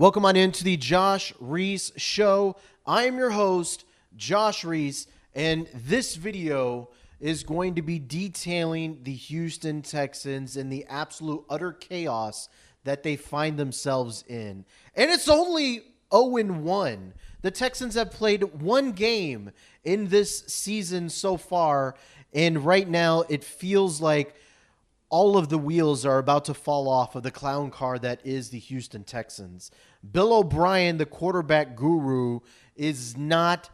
Welcome on into the Josh REESE Show. I am your host, Josh REESE, and this video is going to be detailing the Houston Texans and the absolute utter chaos that they find themselves in. And it's only 0-1. The Texans have played one game in this season so far, and right now it feels like all of the wheels are about to fall off of the clown car that is the Houston Texans. Bill O'Brien, the quarterback guru, is not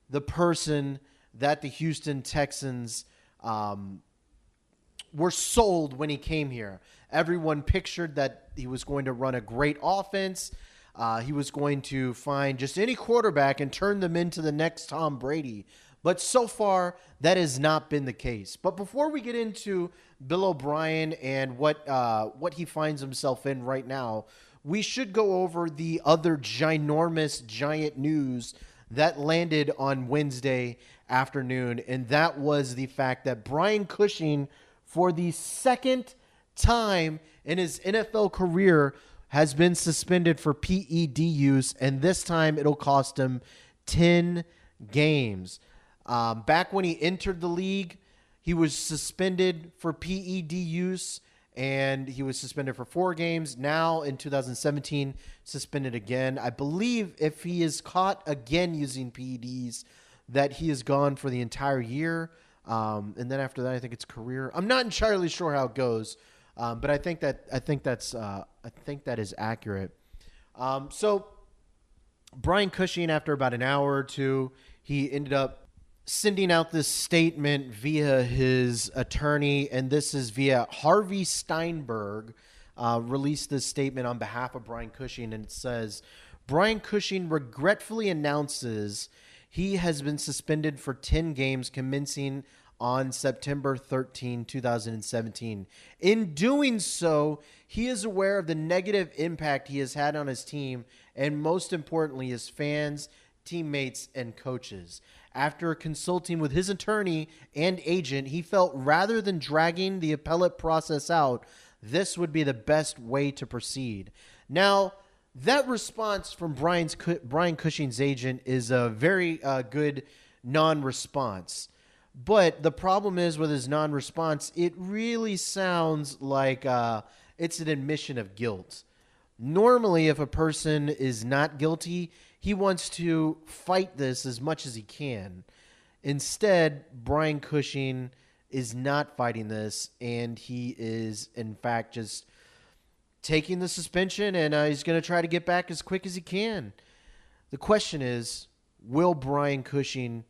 the person that the Houston Texans were sold when he came here. Everyone pictured that he was going to run a great offense. He was going to find just any quarterback and turn them into the next Tom Brady. But so far, that has not been the case. But before we get into Bill O'Brien and what he finds himself in right now, we should go over the other giant news that landed on Wednesday afternoon, and that was the fact that Brian Cushing, for the second time in his NFL career, has been suspended for PED use, and this time it'll cost him 10 games. Back when he entered the league, he was suspended for PED use, and he was suspended for 4 games. Now, in 2017, suspended again. I believe if he is caught again using PEDs, that he is gone for the entire year. And then after that, I think it's career. I'm not entirely sure how it goes, but I think that is accurate. So Brian Cushing, after about an hour or two, he ended up sending out this statement via his attorney, and this is via Harvey Steinberg, released this statement on behalf of Brian Cushing, and it says, Brian Cushing regretfully announces he has been suspended for 10 games commencing on September 13, 2017. In doing so, he is aware of the negative impact he has had on his team, and most importantly, his fans, teammates, and coaches. After consulting with his attorney and agent, he felt rather than dragging the appellate process out, this would be the best way to proceed. Now, that response from Brian Cushing's agent is a very good non-response. But the problem is with his non-response, it really sounds like it's an admission of guilt. Normally, if a person is not guilty, he wants to fight this as much as he can. Instead, Brian Cushing is not fighting this, and he is, in fact, just taking the suspension, and he's going to try to get back as quick as he can. The question is, will Brian Cushing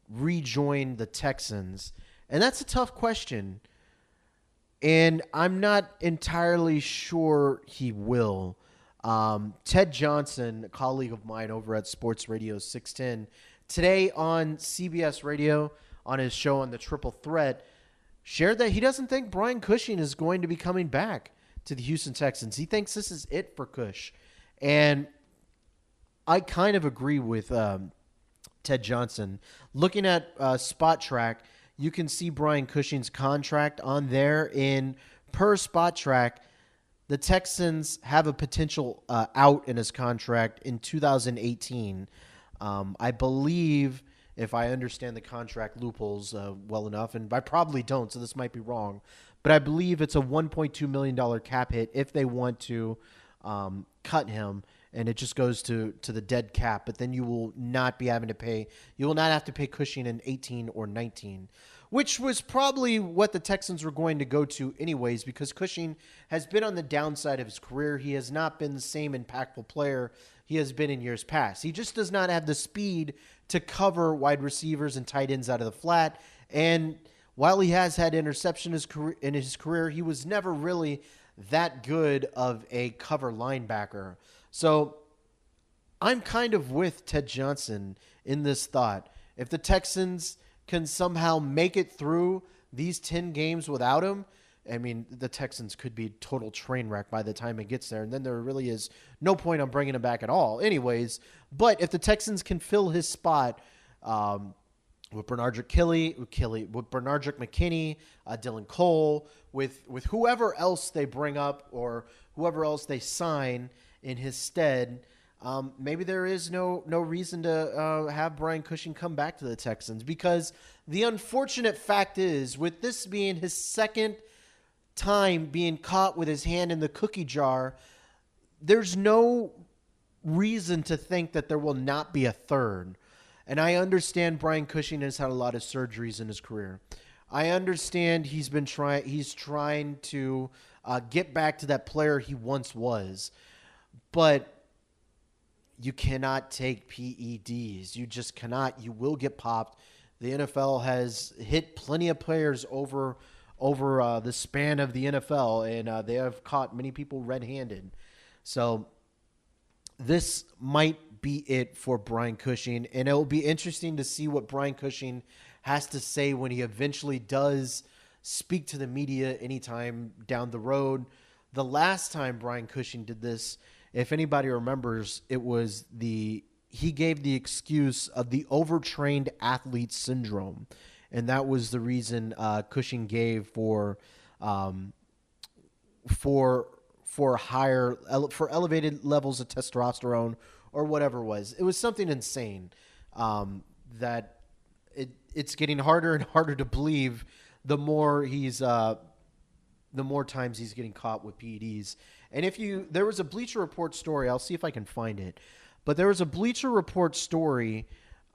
rejoin the Texans? And that's a tough question, and I'm not entirely sure he will. Ted Johnson, a colleague of mine over at Sports Radio 610, today on CBS Radio, on his show on the Triple Threat, shared that he doesn't think Brian Cushing is going to be coming back to the Houston Texans. He thinks this is it for Cush. And I kind of agree with Ted Johnson. Looking at Spot Track, you can see Brian Cushing's contract on there. In per Spot Track, the Texans have a potential out in his contract in 2018. I believe, if I understand the contract loopholes well enough, and I probably don't, so this might be wrong, but I believe it's a $1.2 million cap hit if they want to cut him, and it just goes to the dead cap. But then you will not be having to pay. You will not have to pay Cushing in 18 or 19. Which was probably what the Texans were going to go to anyways, because Cushing has been on the downside of his career. He has not been the same impactful player he has been in years past. He just does not have the speed to cover wide receivers and tight ends out of the flat. And while he has had interception in his career, he was never really that good of a cover linebacker. So I'm kind of with Ted Johnson in this thought. If the Texans can somehow make it through these 10 games without him, I mean, the Texans could be a total train wreck by the time it gets there, and then there really is no point on bringing him back at all anyways. But if the Texans can fill his spot with Bernardrick McKinney, Dylan Cole, with whoever else they bring up or whoever else they sign in his stead, maybe there is no reason to have Brian Cushing come back to the Texans, because the unfortunate fact is, with this being his second time being caught with his hand in the cookie jar, there's no reason to think that there will not be a third. And I understand Brian Cushing has had a lot of surgeries in his career. I understand he's trying to get back to that player he once was. But you cannot take PEDs. You just cannot. You will get popped. The NFL has hit plenty of players over the span of the NFL, and they have caught many people red-handed. So this might be it for Brian Cushing, and it will be interesting to see what Brian Cushing has to say when he eventually does speak to the media anytime down the road. The last time Brian Cushing did this, if anybody remembers, he gave the excuse of the overtrained athlete syndrome, and that was the reason Cushing gave for elevated levels of testosterone or whatever it was. It was something insane that it's getting harder and harder to believe the more times he's getting caught with PEDs. And there was a Bleacher Report story, I'll see if I can find it, but there was a Bleacher Report story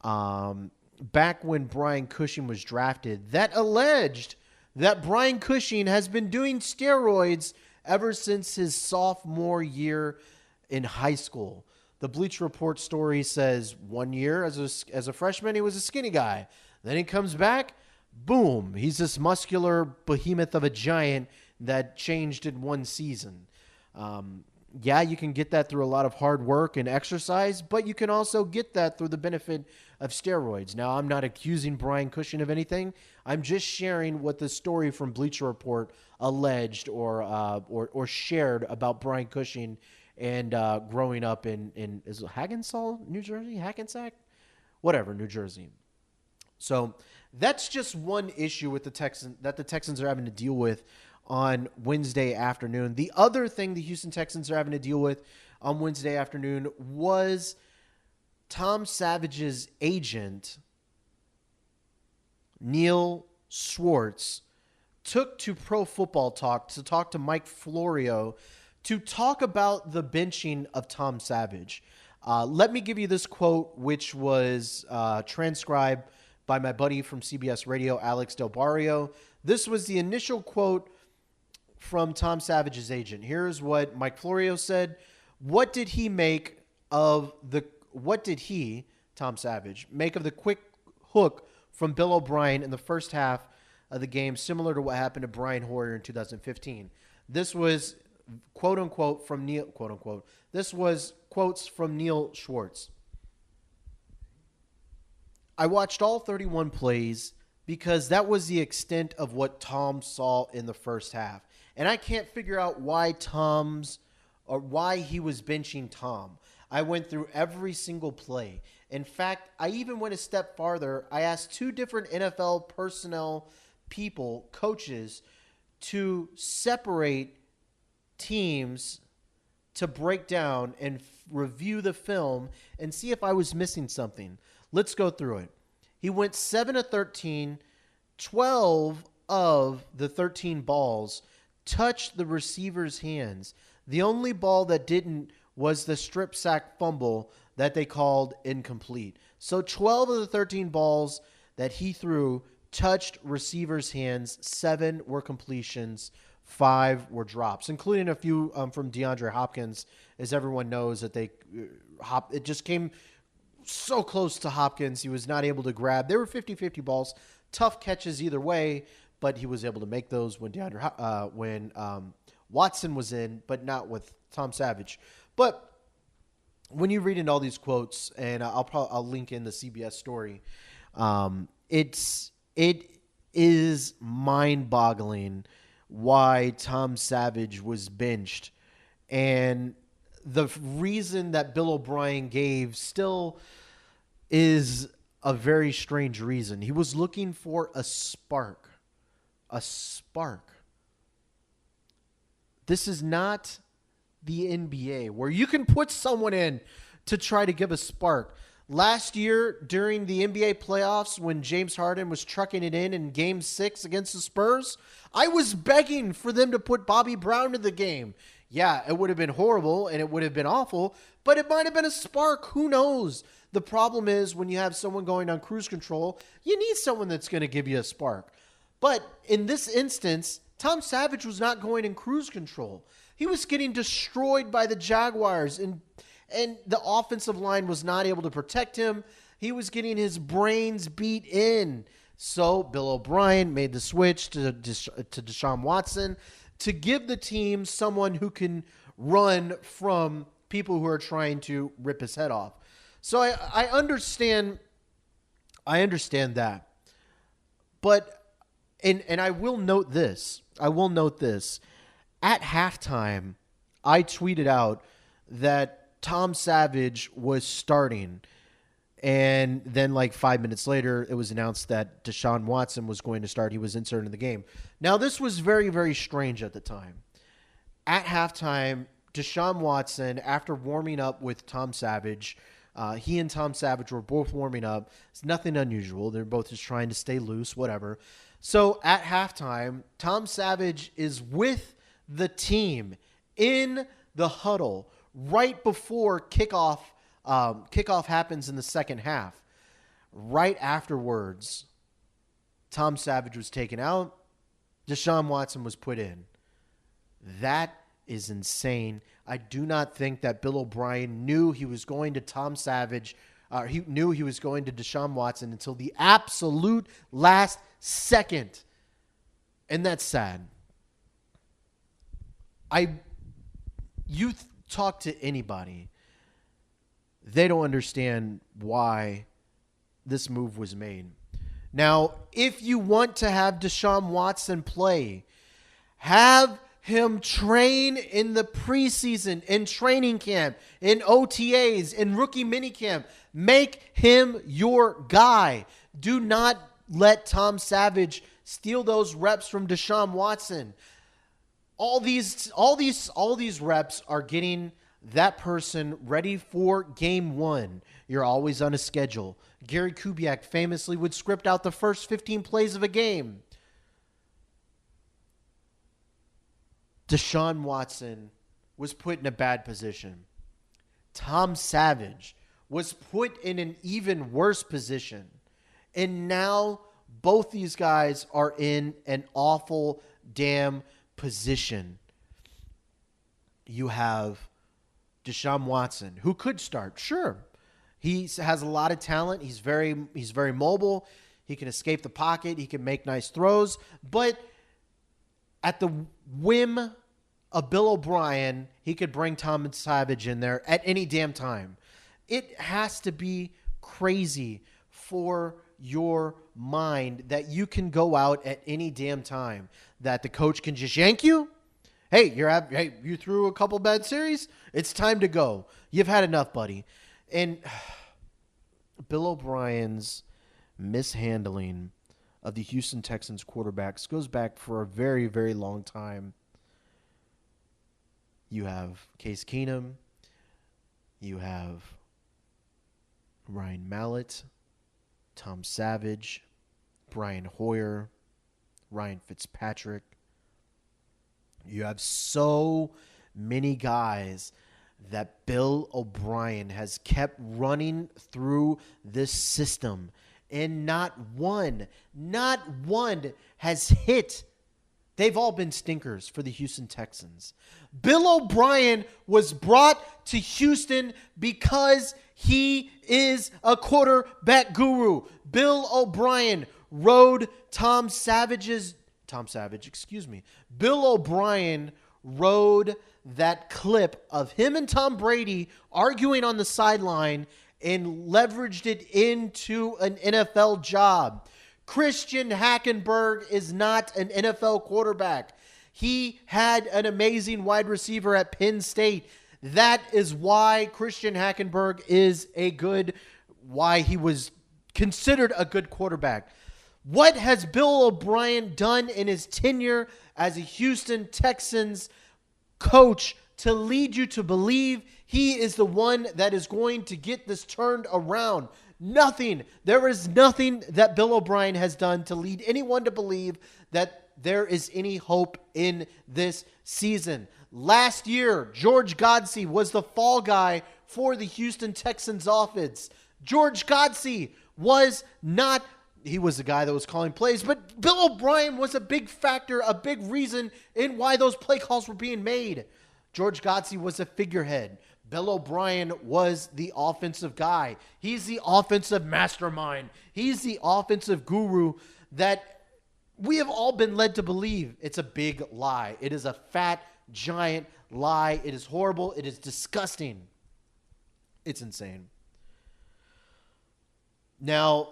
back when Brian Cushing was drafted that alleged that Brian Cushing has been doing steroids ever since his sophomore year in high school. The Bleacher Report story says 1 year as a freshman, he was a skinny guy. Then he comes back, boom, he's this muscular behemoth of a giant that changed in one season. Yeah, you can get that through a lot of hard work and exercise, but you can also get that through the benefit of steroids. Now, I'm not accusing Brian Cushing of anything. I'm just sharing what the story from Bleacher Report alleged or shared about Brian Cushing and growing up in is it Hackensack, New Jersey? Hackensack? Whatever, New Jersey. So that's just one issue with the Texans are having to deal with on Wednesday afternoon. The other thing the Houston Texans are having to deal with on Wednesday afternoon was Tom Savage's agent, Neil Schwartz, took to Pro Football Talk to talk to Mike Florio to talk about the benching of Tom Savage. Let me give you this quote, which was transcribed by my buddy from CBS Radio, Alex Del Barrio. This was the initial quote from Tom Savage's agent. Here's what Mike Florio said. What did he, Tom Savage, make of the quick hook from Bill O'Brien in the first half of the game, similar to what happened to Brian Hoyer in 2015? This was quote unquote from Neil, quote unquote. This was quotes from Neil Schwartz. I watched all 31 plays because that was the extent of what Tom saw in the first half. And I can't figure out why he was benching Tom. I went through every single play. In fact, I even went a step farther. I asked two different NFL personnel people, coaches, to separate teams to break down and review the film and see if I was missing something. Let's go through it. He went 7 of 13, 12 of the 13 balls touched the receiver's hands. The only ball that didn't was the strip sack fumble that they called incomplete. So 12 of the 13 balls that he threw touched receivers' hands. 7 were completions. 5 were drops, including a few from DeAndre Hopkins. As everyone knows, that it just came so close to Hopkins. He was not able to grab. They were 50-50 balls. Tough catches either way, but he was able to make those when Watson was in, but not with Tom Savage. But when you read in all these quotes, and I'll link in the CBS story, it is mind-boggling why Tom Savage was benched. And the reason that Bill O'Brien gave still is a very strange reason. He was looking for a spark. A spark. This is not the NBA where you can put someone in to try to give a spark. Last year during the NBA playoffs when James Harden was trucking it in Game 6 against the Spurs, I was begging for them to put Bobby Brown in the game. Yeah, it would have been horrible and it would have been awful, but it might have been a spark. Who knows? The problem is when you have someone going on cruise control, you need someone that's going to give you a spark. But in this instance, Tom Savage was not going in cruise control. He was getting destroyed by the Jaguars, and the offensive line was not able to protect him. He was getting his brains beat in. So Bill O'Brien made the switch to Deshaun Watson to give the team someone who can run from people who are trying to rip his head off. So I understand that. But and I will note this. At halftime, I tweeted out that Tom Savage was starting. And then like 5 minutes later, it was announced that Deshaun Watson was going to start. He was inserted in the game. Now, this was very, very strange at the time. At halftime, Deshaun Watson, after warming up with Tom Savage, he and Tom Savage were both warming up. It's nothing unusual. They're both just trying to stay loose, whatever. So at halftime, Tom Savage is with the team in the huddle right before kickoff. Kickoff happens in the second half. Right afterwards, Tom Savage was taken out. Deshaun Watson was put in. That is insane. I do not think that Bill O'Brien knew he was going to Tom Savage. He knew he was going to Deshaun Watson until the absolute last second. And that's sad. You talk to anybody, they don't understand why this move was made. Now, if you want to have Deshaun Watson play, have him train in the preseason, in training camp, in OTAs, in rookie minicamp. Make him your guy. Do not let Tom Savage steal those reps from Deshaun Watson. All these reps are getting that person ready for game one. You're always on a schedule. Gary Kubiak famously would script out the first 15 plays of a game. Deshaun Watson was put in a bad position. Tom Savage was put in an even worse position. And now both these guys are in an awful damn position. You have Deshaun Watson, who could start. Sure. He has a lot of talent. He's very mobile. He can escape the pocket. He can make nice throws. But at the whim of Bill O'Brien, he could bring Tom Savage in there at any damn time. It has to be crazy for your mind that you can go out at any damn time, that the coach can just yank you. Hey, you threw a couple bad series. It's time to go. You've had enough, buddy. And Bill O'Brien's mishandling of the Houston Texans quarterbacks goes back for a very, very long time. You have Case Keenum. You have Ryan Mallett, Tom Savage, Brian Hoyer, Ryan Fitzpatrick. You have so many guys that Bill O'Brien has kept running through this system, and not one has hit. They've all been stinkers for the Houston Texans. Bill O'Brien was brought to Houston because he is a quarterback guru. Bill O'Brien rode Bill O'Brien rode that clip of him and Tom Brady arguing on the sideline and leveraged it into an NFL job. Christian Hackenberg is not an NFL quarterback. He had an amazing wide receiver at Penn State. That is why Christian Hackenberg why he was considered a good quarterback. What has Bill O'Brien done in his tenure as a Houston Texans coach to lead you to believe he is the one that is going to get this turned around. Nothing. There is nothing that Bill O'Brien has done to lead anyone to believe that there is any hope in this season. Last year, George Godsey was the fall guy for the Houston Texans offense. George Godsey was not, he was the guy that was calling plays, but Bill O'Brien was a big factor, a big reason in why those play calls were being made. George Godsey was a figurehead. Bill O'Brien was the offensive guy. He's the offensive mastermind. He's the offensive guru that we have all been led to believe. It's a big lie. It is a fat, giant lie. It is horrible. It is disgusting. It's insane. Now,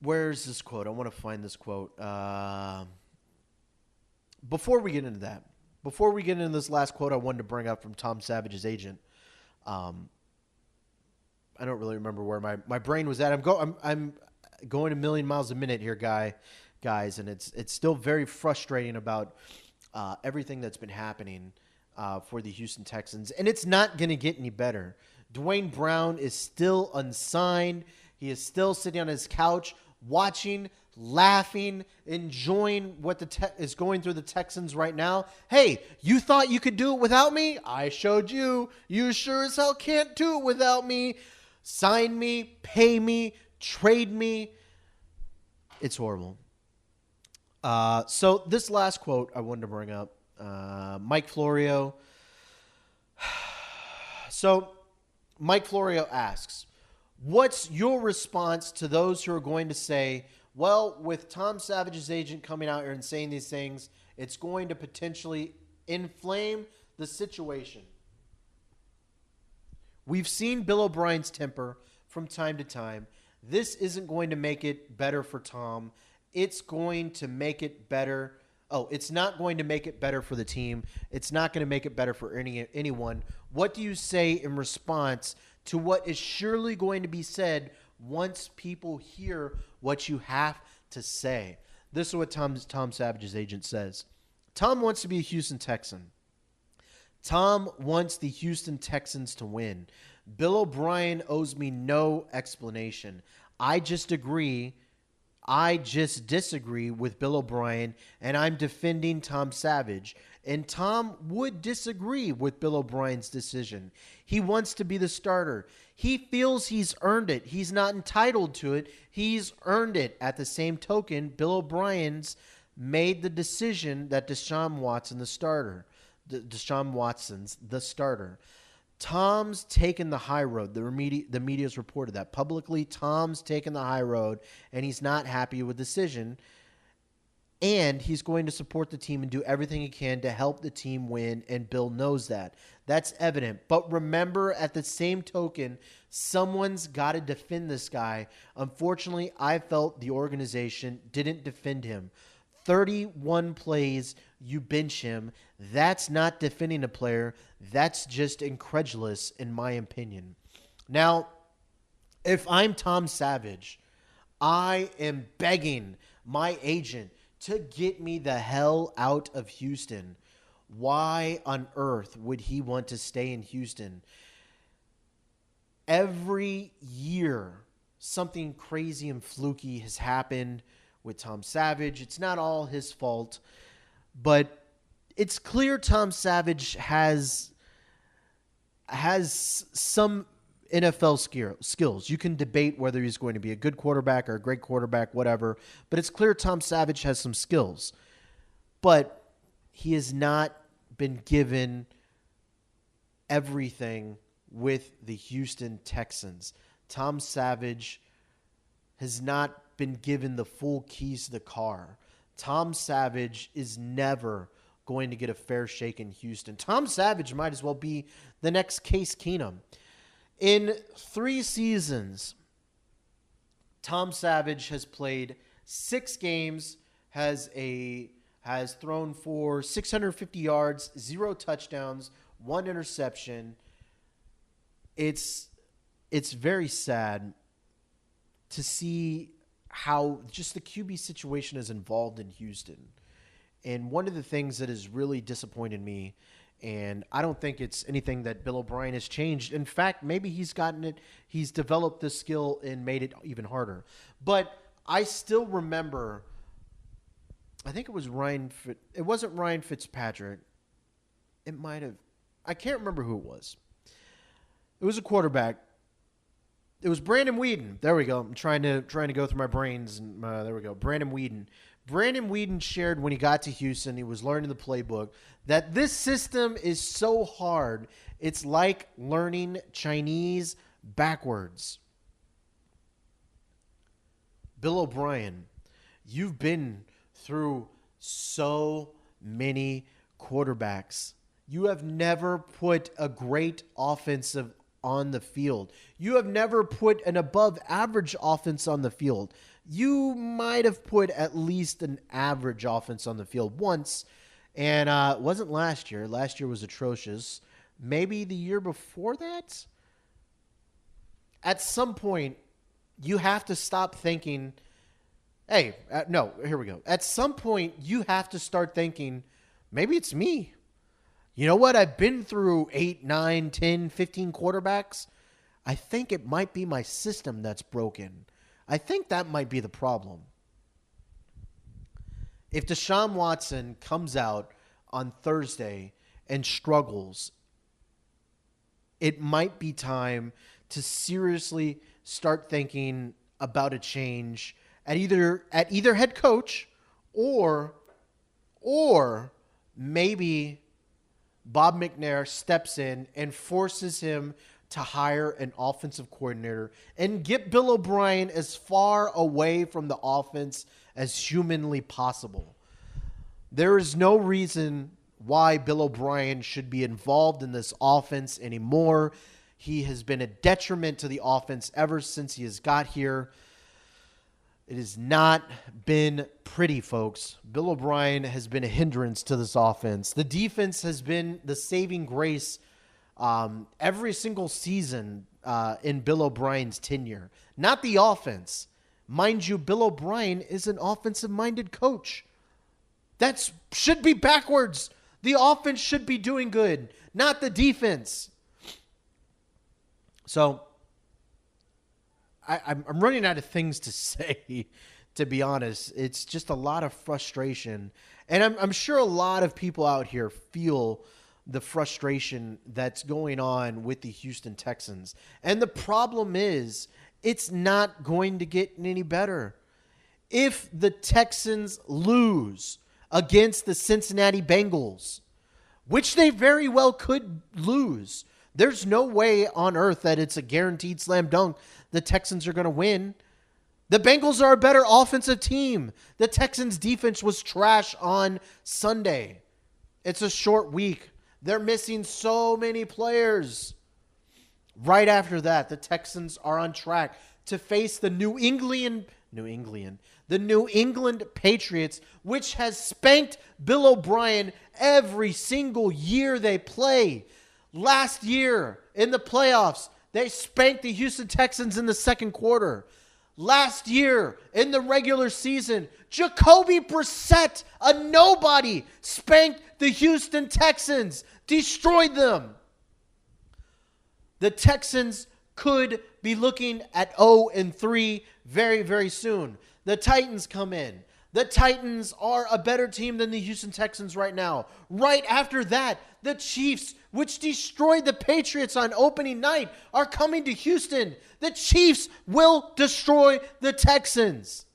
where's this quote? I want to find this quote. Before we get into that, before we get into this last quote I wanted to bring up from Tom Savage's agent, I don't really remember where my brain was at. I'm going a million miles a minute here, guys, and it's still very frustrating about everything that's been happening for the Houston Texans, and it's not going to get any better. Dwayne Brown is still unsigned. He is still sitting on his couch watching, laughing, enjoying what is going through the Texans right now. Hey, you thought you could do it without me? I showed you. You sure as hell can't do it without me. Sign me, pay me, trade me. It's horrible. So this last quote I wanted to bring up, Mike Florio. So Mike Florio asks, what's your response to those who are going to say, well, with Tom Savage's agent coming out here and saying these things, it's going to potentially inflame the situation? We've seen Bill O'Brien's temper from time to time. This isn't going to make it better for Tom. It's going to make it better. Oh, it's not going to make it better for the team. It's not going to make it better for anyone. What do you say in response to what is surely going to be said once people hear what you have to say? This is what Tom Savage's agent says. Tom wants to be a Houston Texan. Tom wants the Houston Texans to win. Bill O'Brien owes me no explanation. I just disagree with Bill O'Brien, and I'm defending Tom Savage. And Tom would disagree with Bill O'Brien's decision. He wants to be the starter. He feels he's earned it. He's not entitled to it. He's earned it. At the same token, Bill O'Brien's made the decision that Deshaun Watson's the starter. Tom's taken the high road. The media's reported that publicly. Tom's taken the high road, and he's not happy with the decision. And he's going to support the team and do everything he can to help the team win, and Bill knows that. That's evident. But remember, at the same token, someone's got to defend this guy. Unfortunately, I felt the organization didn't defend him. 31 plays, you bench him. That's not defending a player. That's just incredulous, in my opinion. Now, if I'm Tom Savage, I am begging my agent to get me the hell out of Houston. Why on earth would he want to stay in Houston? Every year, something crazy and fluky has happened with Tom Savage. It's not all his fault, but it's clear Tom Savage has some NFL skills. You can debate whether he's going to be a good quarterback or a great quarterback, whatever, but it's clear Tom Savage has some skills. But he has not been given everything with the Houston Texans. Tom Savage has not been given the full keys to the car. Tom Savage is never going to get a fair shake in Houston. Tom Savage might as well be the next Case Keenum. In 3 seasons, Tom Savage has played 6 games, has thrown for 650 yards, 0 touchdowns, 1 interception. It's very sad to see how just the QB situation is involved in Houston. And one of the things that has really disappointed me And I don't think it's anything that Bill O'Brien has changed. In fact, maybe he's gotten it. He's developed the skill and made it even harder. But I still remember, I think it was it wasn't Ryan Fitzpatrick. It might have, I can't remember who it was. It was a quarterback. It was Brandon Weeden. There we go. I'm trying to go through my brains. And there we go. Brandon Weeden. Brandon Weeden shared when he got to Houston, he was learning the playbook, that this system is so hard, it's like learning Chinese backwards. Bill O'Brien, you've been through so many quarterbacks. You have never put a great offensive on the field. You have never put an above average offense on the field. You might have put at least an average offense on the field once, and it wasn't last year. Last year was atrocious. Maybe the year before that? At some point, you have to stop thinking, hey, no, here we go. At some point, you have to start thinking, maybe it's me. You know what? I've been through 8, 9, 10, 15 quarterbacks. I think it might be my system that's broken. I think that might be the problem. If Deshaun Watson comes out on Thursday and struggles, it might be time to seriously start thinking about a change at either head coach or maybe Bob McNair steps in and forces him to hire an offensive coordinator and get Bill O'Brien as far away from the offense as humanly possible. There is no reason why Bill O'Brien should be involved in this offense anymore. He has been a detriment to the offense ever since he has got here. It has not been pretty, folks. Bill O'Brien has been a hindrance to this offense. The defense has been the saving grace every single season in Bill O'Brien's tenure. Not the offense. Mind you, Bill O'Brien is an offensive-minded coach. That should be backwards. The offense should be doing good, not the defense. So I'm running out of things to say, to be honest. It's just a lot of frustration. And I'm sure a lot of people out here feel the frustration that's going on with the Houston Texans. And the problem is, it's not going to get any better. If the Texans lose against the Cincinnati Bengals, which they very well could lose, there's no way on earth that it's a guaranteed slam dunk the Texans are going to win. The Bengals are a better offensive team. The Texans' defense was trash on Sunday. It's a short week. They're missing so many players. Right after that, the Texans are on track to face the New England Patriots, which has spanked Bill O'Brien every single year they play. Last year in the playoffs, they spanked the Houston Texans in the second quarter. Last year in the regular season, Jacoby Brissett, a nobody, spanked the Houston Texans, destroyed them. The Texans could be looking at 0-3 very, very soon. The Titans come in. The Titans are a better team than the Houston Texans right now. Right after that, the Chiefs, which destroyed the Patriots on opening night, are coming to Houston. The Chiefs will destroy the Texans.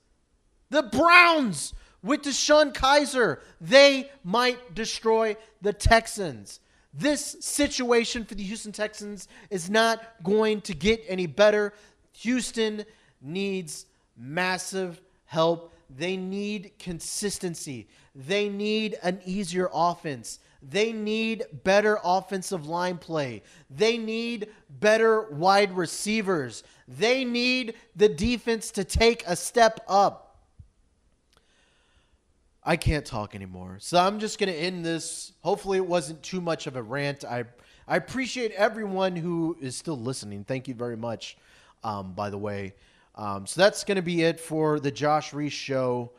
The Browns, with DeShone Kizer, they might destroy the Texans. This situation for the Houston Texans is not going to get any better. Houston needs massive help. They need consistency. They need an easier offense. They need better offensive line play. They need better wide receivers. They need the defense to take a step up. I can't talk anymore. So I'm just going to end this. Hopefully it wasn't too much of a rant. I appreciate everyone who is still listening. Thank you very much, by the way. So that's going to be it for the Josh REESE Show.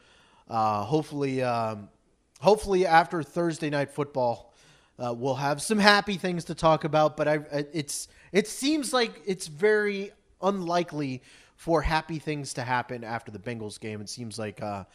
Hopefully after Thursday Night Football, We'll have some happy things to talk about, but it seems like it's very unlikely for happy things to happen after the Bengals game. It seems like a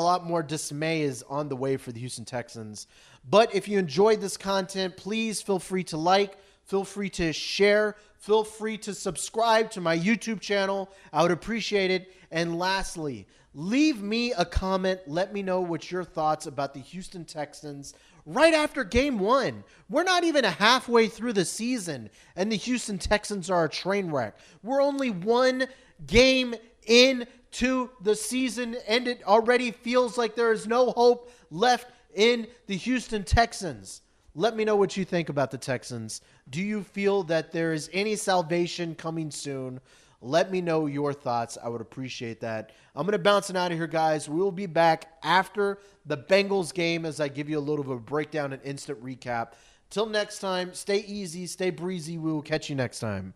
lot more dismay is on the way for the Houston Texans. But if you enjoyed this content, please feel free to like, feel free to share, feel free to subscribe to my YouTube channel. I would appreciate it. And lastly, leave me a comment. Let me know what your thoughts about the Houston Texans right after game 1. We're not even halfway through the season, and the Houston Texans are a train wreck. We're only one game into the season, and it already feels like there is no hope left in the Houston Texans. Let me know what you think about the Texans. Do you feel that there is any salvation coming soon? Let me know your thoughts. I would appreciate that. I'm going to bounce out of here, guys. We will be back after the Bengals game as I give you a little bit of a breakdown and instant recap. Till next time, stay easy, stay breezy. We will catch you next time.